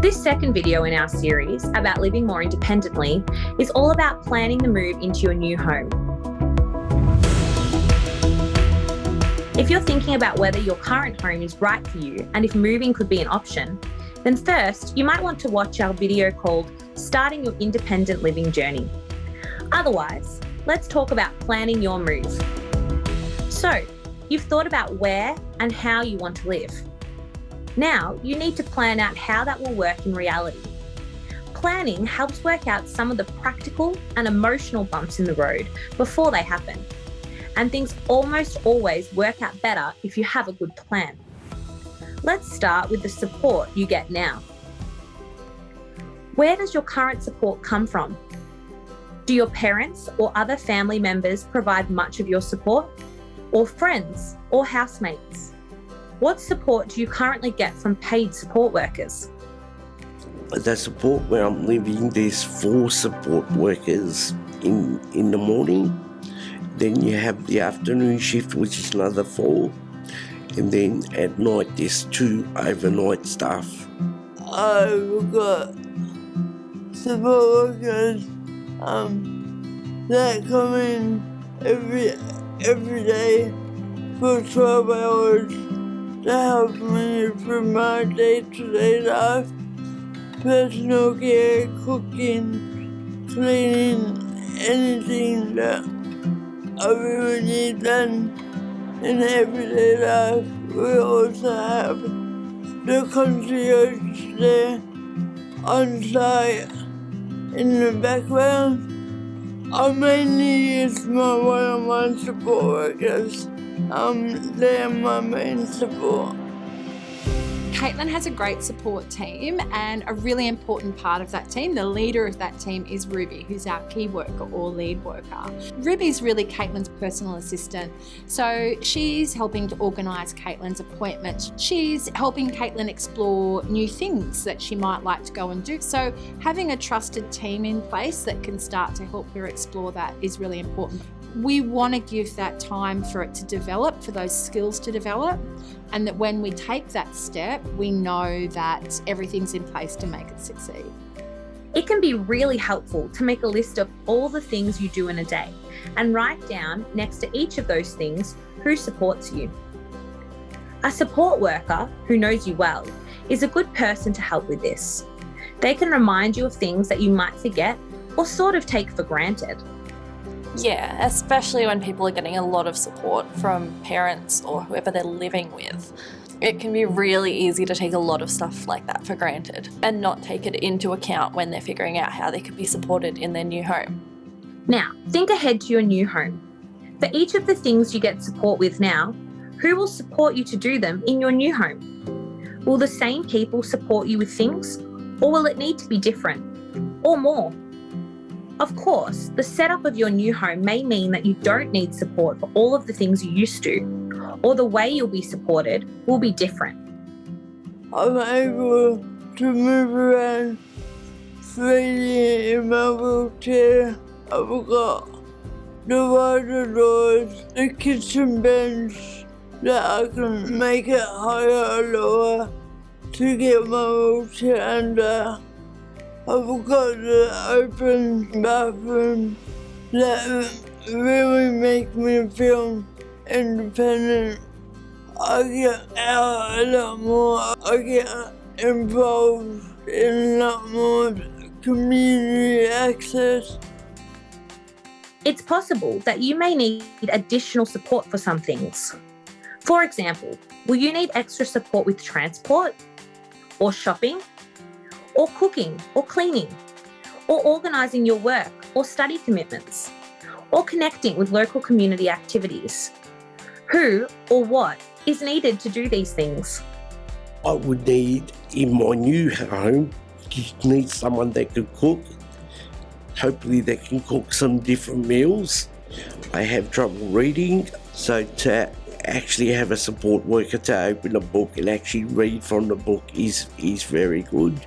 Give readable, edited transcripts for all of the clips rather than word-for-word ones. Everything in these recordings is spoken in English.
This second video in our series about living more independently is all about planning the move into your new home. If you're thinking about whether your current home is right for you and if moving could be an option, then first you might want to watch our video called Starting Your Independent Living Journey. Otherwise, let's talk about planning your move. So, you've thought about where and how you want to live. Now, you need to plan out how that will work in reality. Planning helps work out some of the practical and emotional bumps in the road before they happen. And things almost always work out better if you have a good plan. Let's start with the support you get now. Where does your current support come from? Do your parents or other family members provide much of your support? Or friends or housemates? What support do you currently get from paid support workers? The support where I'm living, there's 4 support workers in the morning. Then you have the afternoon shift, which is another 4. And then at night, there's 2 overnight staff. I've got support workers that come in every day for 12 hours to help me through my day-to-day life. Personal care, cooking, cleaning, anything that I really need done in everyday life. We also have the concierge there on site in the background. I mainly use my one-on-one support workers. They are my main support. Caitlin has a great support team, and a really important part of that team, the leader of that team, is Ruby, who's our key worker or lead worker. Ruby's really Caitlin's personal assistant, so she's helping to organise Caitlin's appointments. She's helping Caitlin explore new things that she might like to go and do. So having a trusted team in place that can start to help her explore that is really important. We want to give that time for it to develop, for those skills to develop, and that when we take that step, we know that everything's in place to make it succeed. It can be really helpful to make a list of all the things you do in a day and write down next to each of those things who supports you. A support worker who knows you well is a good person to help with this. They can remind you of things that you might forget or sort of take for granted. Yeah, especially when people are getting a lot of support from parents or whoever they're living with. It can be really easy to take a lot of stuff like that for granted and not take it into account when they're figuring out how they could be supported in their new home. Now, think ahead to your new home. For each of the things you get support with now, who will support you to do them in your new home? Will the same people support you with things, or will it need to be different, or more? Of course, the setup of your new home may mean that you don't need support for all of the things you used to, or the way you'll be supported will be different. I'm able to move around freely in my wheelchair. I've got the wider doors, the kitchen bench that I can make it higher or lower to get my wheelchair under. I've got the open bathroom that really make me feel independent. I get out a lot more. I get involved in a lot more community access. It's possible that you may need additional support for some things. For example, will you need extra support with transport, or shopping, or cooking, or cleaning, or organising your work or study commitments, or connecting with local community activities? Who or what is needed to do these things? I would need, in my new home, you need someone that can cook. Hopefully they can cook some different meals. I have trouble reading, so to actually have a support worker to open a book and actually read from the book is very good.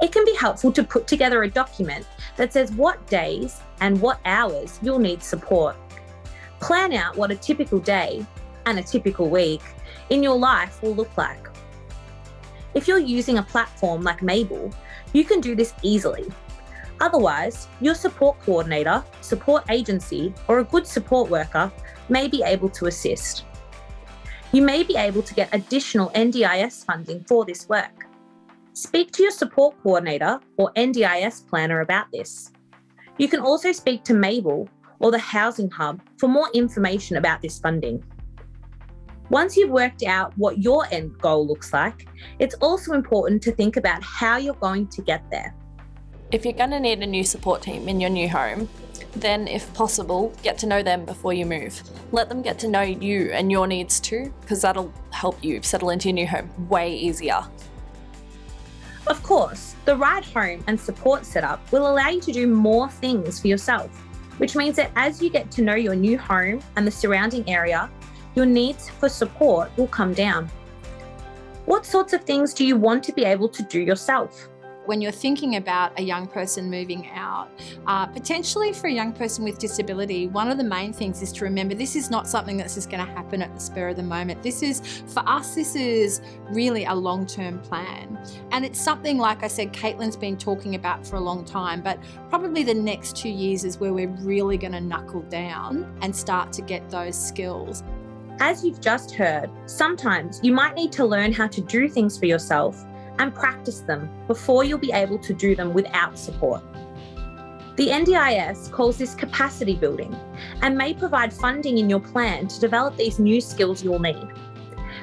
It can be helpful to put together a document that says what days and what hours you'll need support. Plan out what a typical day and a typical week in your life will look like. If you're using a platform like Mable, you can do this easily. Otherwise, your support coordinator, support agency, or a good support worker may be able to assist. You may be able to get additional NDIS funding for this work. Speak to your support coordinator or NDIS planner about this. You can also speak to Mable or the Housing Hub for more information about this funding. Once you've worked out what your end goal looks like, it's also important to think about how you're going to get there. If you're going to need a new support team in your new home, then if possible, get to know them before you move. Let them get to know you and your needs too, because that'll help you settle into your new home way easier. Of course, the right home and support setup will allow you to do more things for yourself, which means that as you get to know your new home and the surrounding area, your needs for support will come down. What sorts of things do you want to be able to do yourself? When you're thinking about a young person moving out, potentially for a young person with disability, one of the main things is to remember this is not something that's just going to happen at the spur of the moment. This is really a long-term plan. And it's something, like I said, Caitlin's been talking about for a long time, but probably the next 2 years is where we're really going to knuckle down and start to get those skills. As you've just heard, sometimes you might need to learn how to do things for yourself and practice them before you'll be able to do them without support. The NDIS calls this capacity building and may provide funding in your plan to develop these new skills you'll need.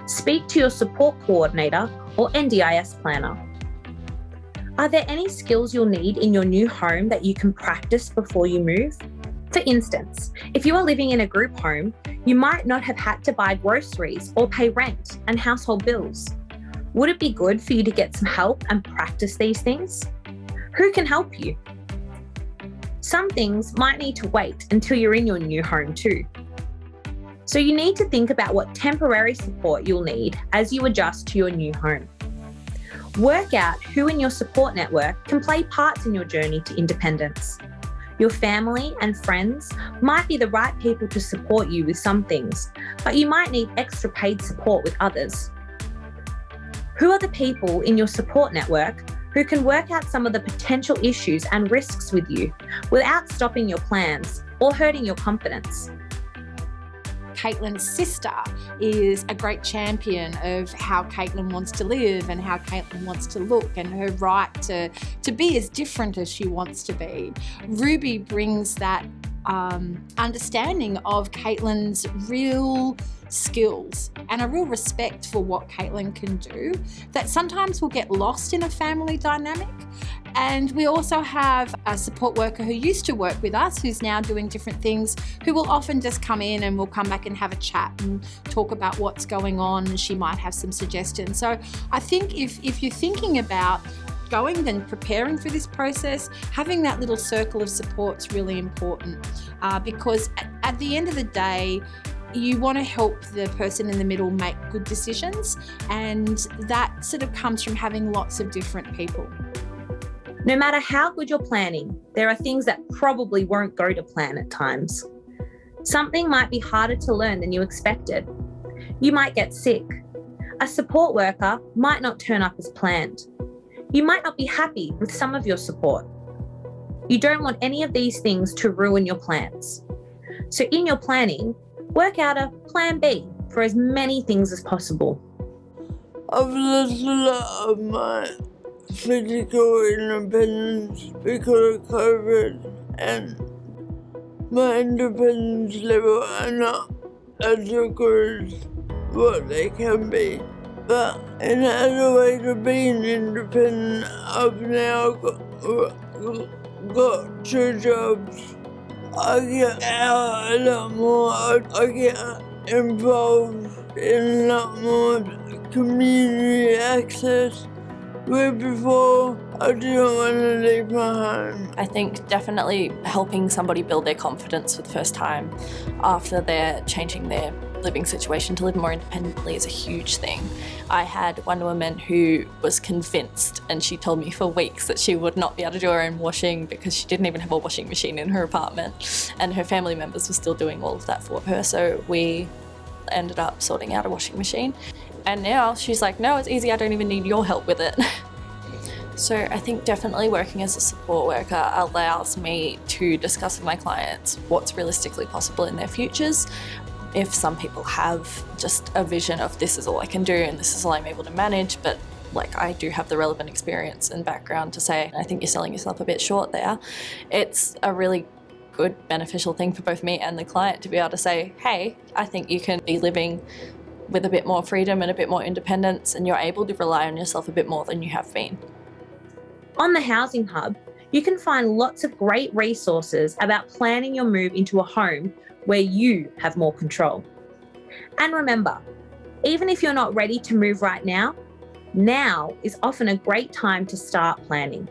Speak to your support coordinator or NDIS planner. Are there any skills you'll need in your new home that you can practice before you move? For instance, if you are living in a group home, you might not have had to buy groceries or pay rent and household bills. Would it be good for you to get some help and practice these things? Who can help you? Some things might need to wait until you're in your new home too. So you need to think about what temporary support you'll need as you adjust to your new home. Work out who in your support network can play parts in your journey to independence. Your family and friends might be the right people to support you with some things, but you might need extra paid support with others. Who are the people in your support network who can work out some of the potential issues and risks with you without stopping your plans or hurting your confidence? Caitlin's sister is a great champion of how Caitlin wants to live and how Caitlin wants to look and her right to be as different as she wants to be. Ruby brings that understanding of Caitlin's real skills and a real respect for what Caitlin can do that sometimes will get lost in a family dynamic. And we also have a support worker who used to work with us, who's now doing different things, who will often just come in and we'll come back and have a chat and talk about what's going on, and she might have some suggestions. So I think if you're thinking about going and preparing for this process, having that little circle of support is really important because at the end of the day, you want to help the person in the middle make good decisions, and that sort of comes from having lots of different people. No matter how good you're planning, there are things that probably won't go to plan at times. Something might be harder to learn than you expected. You might get sick. A support worker might not turn up as planned. You might not be happy with some of your support. You don't want any of these things to ruin your plans. So in your planning, work out a plan B for as many things as possible. I've lost a lot of my physical independence because of COVID, and my independence level are not as good as what they can be. But in other ways of being independent, I've now got 2 jobs. I get out a lot more, I get involved in a lot more community access, where before I didn't want to leave my home. I think definitely helping somebody build their confidence for the first time after they're changing their living situation to live more independently is a huge thing. I had one woman who was convinced, and she told me for weeks, that she would not be able to do her own washing because she didn't even have a washing machine in her apartment, and her family members were still doing all of that for her. So we ended up sorting out a washing machine. And now she's like, no, it's easy, I don't even need your help with it. So I think definitely working as a support worker allows me to discuss with my clients what's realistically possible in their futures. If some people have just a vision of this is all I can do and this is all I'm able to manage, but like I do have the relevant experience and background to say, I think you're selling yourself a bit short there. It's a really good, beneficial thing for both me and the client to be able to say, hey, I think you can be living with a bit more freedom and a bit more independence, and you're able to rely on yourself a bit more than you have been. On the Housing Hub, you can find lots of great resources about planning your move into a home where you have more control. And remember, even if you're not ready to move right now is often a great time to start planning.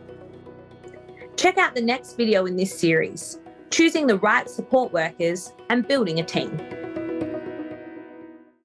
Check out the next video in this series, Choosing the Right Support Workers and Building a Team.